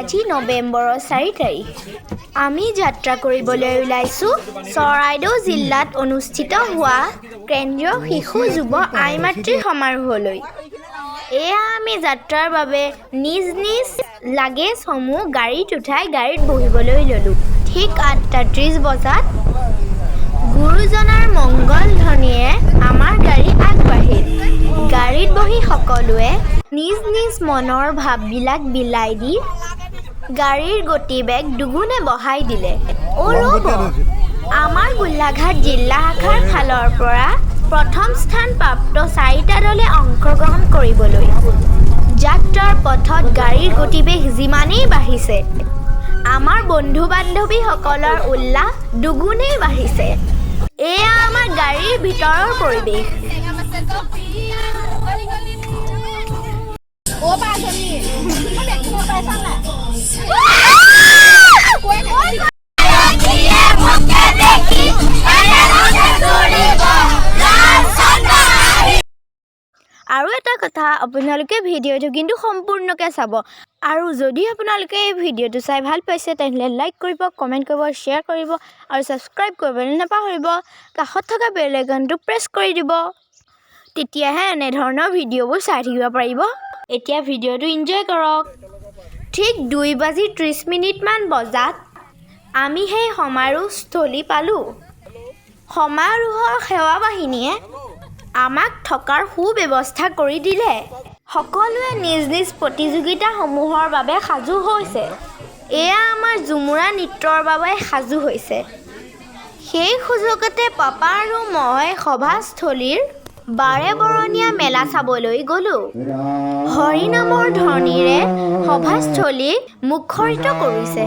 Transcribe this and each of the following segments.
আজি নৱেম্বৰৰ 4 তাৰিখ। আমি যাত্ৰা কৰিবলৈ ওলাইছোঁ চৰাইদেউ জিলাত অনুষ্ঠিত হোৱা কেন্দ্ৰীয় শিশু যুৱ আই মাতৃ সমাৰোহলৈ। এয়া আমি যাত্ৰাৰ বাবে নিজ লাগেজসমূহ গাড়ীত উঠাই গাড়ীত বহিবলৈ ল'লোঁ। ঠিক 8:30 বজাত গুৰুজনাৰ মংগল ধ্বনিৰে আমাৰ গাড়ী আগবাঢ়িল। গাড়ীত বহি সকলোৱে নিজ মনৰ ভাৱবিলাক বিলাই দি গাড়ীৰ গতিবেগ দুগুণে বঢ়াই দিলে। ৰ'ব, আমাৰ গোলাঘাট জিলা শাখাৰ ফালৰ পৰা প্ৰথম স্থানপ্ৰাপ্ত 4টা দলে অংশগ্ৰহণ কৰিবলৈ। যাত্ৰাৰ পথত গাড়ীৰ গতিবেগ যিমানেই বাঢ়িছে, আমাৰ বন্ধু-বান্ধৱীসকলৰ উল্লাস দুগুণেই বাঢ়িছে। এয়া আমাৰ গাড়ীৰ ভিতৰৰ পৰিৱেশ। আৰু এটা কথা, আপোনালোকে ভিডিঅ'টো কিন্তু সম্পূৰ্ণকৈ চাব। আৰু যদি আপোনালোকে এই ভিডিঅ'টো চাই ভাল পাইছে তেনেহ'লে লাইক কৰিব, কমেণ্ট কৰিব, শ্বেয়াৰ কৰিব আৰু ছাবস্ক্ৰাইব কৰিবলৈ নাপাহৰিব। কাষত থকা বেল আইকনটো প্ৰেছ কৰি দিব, তেতিয়াহে এনেধৰণৰ ভিডিঅ'বোৰ চাই থাকিব পাৰিব। এতিয়া ভিডিঅ'টো এনজয় কৰক। ঠিক 2:30 বজাত আমি সেই সমাৰোহস্থলী পালোঁ। সমাৰোহৰ সেৱা বাহিনীয়ে আমাক থকাৰ সুব্যৱস্থা কৰি দিলে। সকলোৱে নিজ প্ৰতিযোগিতাসমূহৰ বাবে সাজু হৈছে। এয়া আমাৰ ঝুমুৰা নৃত্যৰ বাবে সাজু হৈছে। সেই সুযোগতে পাপা আৰু মই সভাস্থলীৰ বাৰেবৰণীয়া মেলা চাবলৈ গ'লোঁ। হৰিনামৰ ধ্বনিৰে সভাস্থলী মুখৰিত কৰিছে।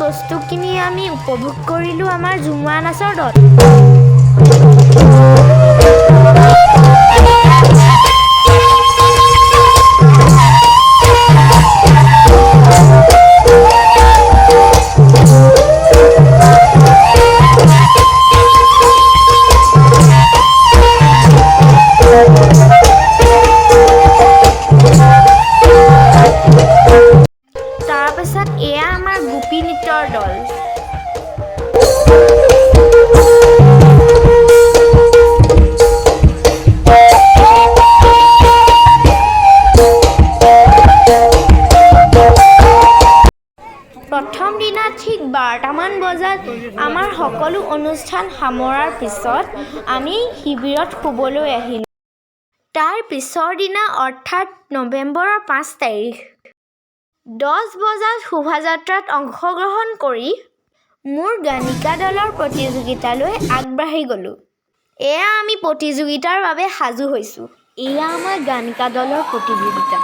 বস্তু কিনি আমি উপভোগ কৰিলোঁ আমাৰ ঝুমুৰা নাচৰ দল। তাৰপাছত এয়া আমাৰ গোপী নৃত্যৰ দল। প্ৰথম দিনা ঠিক 12টামান বজাত আমাৰ সকলো অনুষ্ঠান সামৰাৰ পিছত আমি শিবিৰত শুবলৈ আহিলোঁ। তাৰ পিছৰ দিনা অৰ্থাৎ নৱেম্বৰৰ 5 তাৰিখ 10 বজাত শোভাযাত্ৰাত অংশগ্ৰহণ কৰি মোৰ গায়িকা দলৰ প্ৰতিযোগিতালৈ আগবাঢ়ি গ'লোঁ। এয়া আমি প্ৰতিযোগিতাৰ বাবে সাজু হৈছোঁ। এয়া আমাৰ গায়িকা দলৰ প্ৰতিযোগিতা।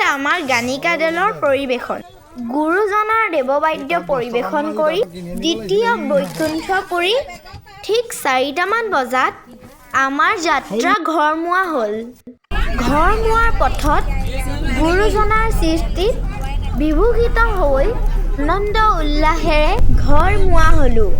আমাৰ গানিকা দলৰ পৰিৱেশন। গুৰুজনাৰ দেৱবাদ্য পৰিৱেশন কৰি দ্বিতীয় বৈকুণ্ঠ পুৰী ঠিক 4টামান বজাত আমাৰ যাত্ৰা ঘৰমুৱা হ'ল। ঘৰমুৱাৰ পথত গুৰুজনাৰ সৃষ্টিত বিভূষিত হৈ আনন্দ উল্লাসেৰে ঘৰমুৱা হ'লোঁ।